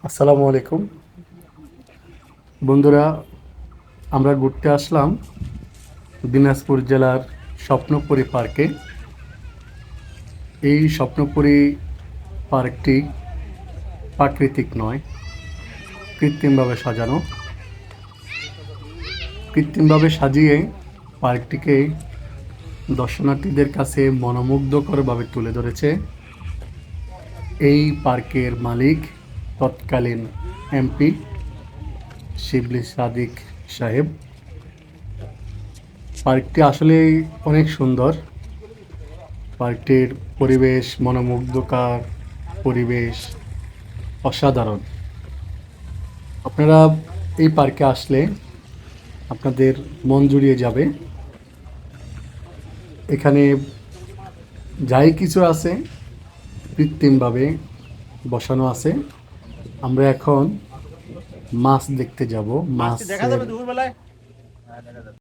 আসসালামু আলাইকুম বন্ধুরা, আমরা ঘুরতে আসলাম দিনাজপুর জেলার স্বপ্নপুরী পার্কে। এই স্বপ্নপুরী পার্কটি প্রাকৃতিক নয়, কৃত্রিমভাবে সাজানো। কৃত্রিমভাবে সাজিয়ে পার্কটিকে দর্শনার্থীদের কাছে মনোমুগ্ধকরভাবে তুলে ধরেছে এই পার্কের মালিক তৎকালীন এমপি শিবলি সাদিক সাহেব। পার্কটি আসলেই অনেক সুন্দর। পার্কটির পরিবেশ মনোমুগ্ধকর, পরিবেশ অসাধারণ। আপনারা এই পার্কে আসলে আপনাদের মন জুড়িয়ে যাবে। এখানে যাই কিছু আছে কৃত্রিমভাবে বসানো আছে। আমরা এখন মাছ দেখতে যাব। মাছের